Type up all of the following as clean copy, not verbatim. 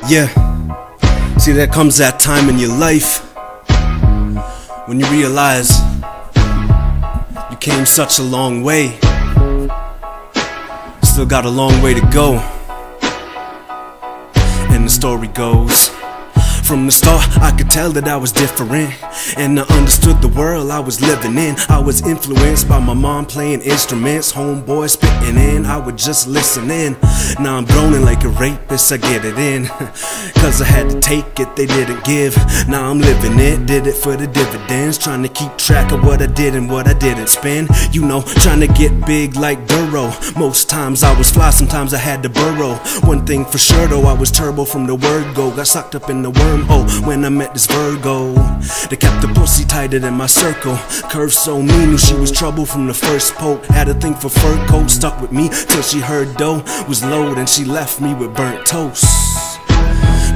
Yeah, see, there comes that time in your life when you realize you came such a long way, still got a long way to go. And the story goes, from the start I could tell that I was different, and I understood the world I was living in. I was influenced by my mom playing instruments, homeboy spitting in, I would just listen in. Now I'm groaning like a rapist, I get it in cause I had to take it, they didn't give. Now I'm living it, did it for the dividends, trying to keep track of what I did and what I didn't spend. You know, trying to get big like Burrow. Most times I was fly, sometimes I had to burrow. One thing for sure though, I was turbo from the word go. Got sucked up in the wormhole when I met this Virgo that kept the pussy tighter than my circle. Curve so mean, knew she was trouble from the first poke. Had a thing for fur coat, stuck with me till she heard dough was low, and she left me with burnt toast.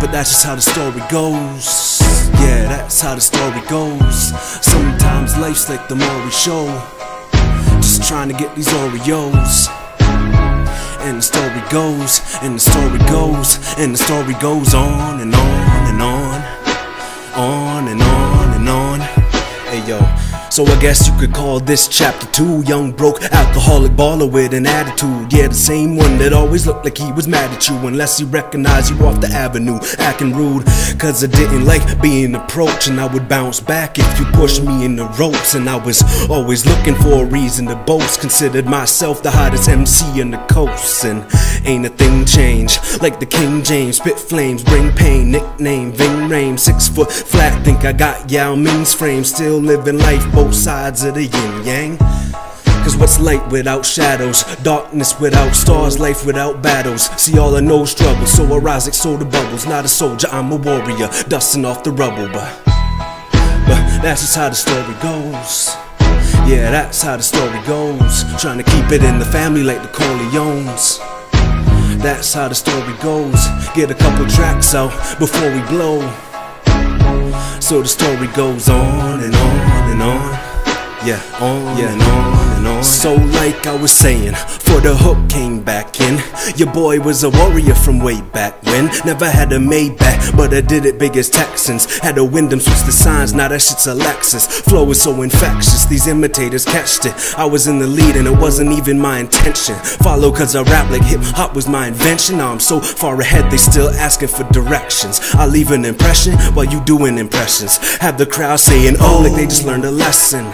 But that's just how the story goes. Yeah, that's how the story goes. Sometimes life's like the Maury show, just trying to get these Oreos. And the story goes, and the story goes, and the story goes on and on and on, on and on and on. Hey yo, so I guess you could call this chapter 2. Young, broke, alcoholic baller with an attitude. Yeah, the same one that always looked like he was mad at you unless he recognized you off the avenue, acting rude. Cause I didn't like being approached, and I would bounce back if you pushed me in the ropes. And I was always looking for a reason to boast, considered myself the hottest MC on the coast. And ain't a thing changed, like the King James. Spit flames, bring pain, nickname Ving Rhames. 6 foot flat, think I got Yao Ming's frame. Still living life both sides of the yin yang. Cause what's light without shadows, darkness without stars, life without battles. See, all I know struggle, so I rise like soda bubbles. Not a soldier, I'm a warrior, dusting off the rubble. But that's just how the story goes. Yeah, that's how the story goes. Trying to keep it in the family like the Corleones. That's how the story goes. Get a couple tracks out before we blow. So the story goes on and on and on. Yeah, on and on and on. So like I was saying, for the hook came back in. Your boy was a warrior from way back when. Never had a Maybach, but I did it big as Texans. Had a Wyndham, switch the signs, now that shit's a Lexus. Flow was so infectious, these imitators catched it. I was in the lead and it wasn't even my intention. Follow cause I rap like hip hop was my invention. Now I'm so far ahead, they still asking for directions. I leave an impression while you doing impressions. Have the crowd saying, oh, like they just learned a lesson.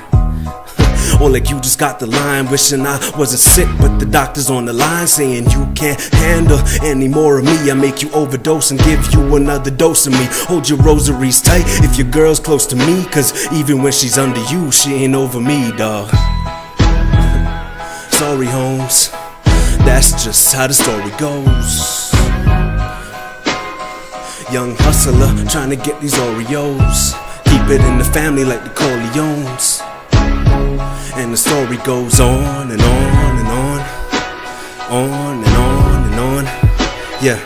Or like you just got the line, wishing I wasn't sick, but the doctor's on the line saying you can't handle any more of me. I make you overdose and give you another dose of me. Hold your rosaries tight if your girl's close to me, cause even when she's under you, she ain't over me, dawg. Sorry, Holmes, that's just how the story goes. Young hustler trying to get these Oreos, keep it in the family like the Corleones. And the story goes on and on and on, on and on and on. Yeah,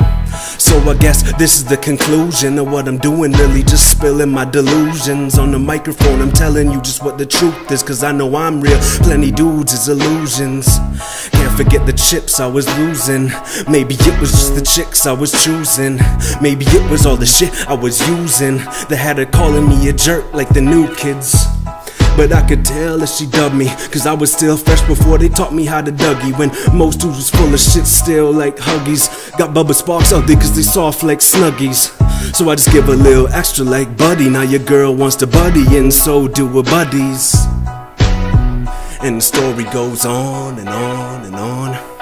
so I guess this is the conclusion of what I'm doing, really just spilling my delusions. On the microphone I'm telling you just what the truth is, cause I know I'm real, plenty dudes is illusions. Can't forget the chips I was losing. Maybe it was just the chicks I was choosing. Maybe it was all the shit I was using that had her calling me a jerk like the new kids. But I could tell that she dubbed me, cause I was still fresh before they taught me how to Dougie. When most dudes was full of shit still like Huggies. Got Bubba Sparks ugly cause they soft like Snuggies. So I just give a little extra like Buddy. Now your girl wants to buddy and so do her buddies. And the story goes on and on and on.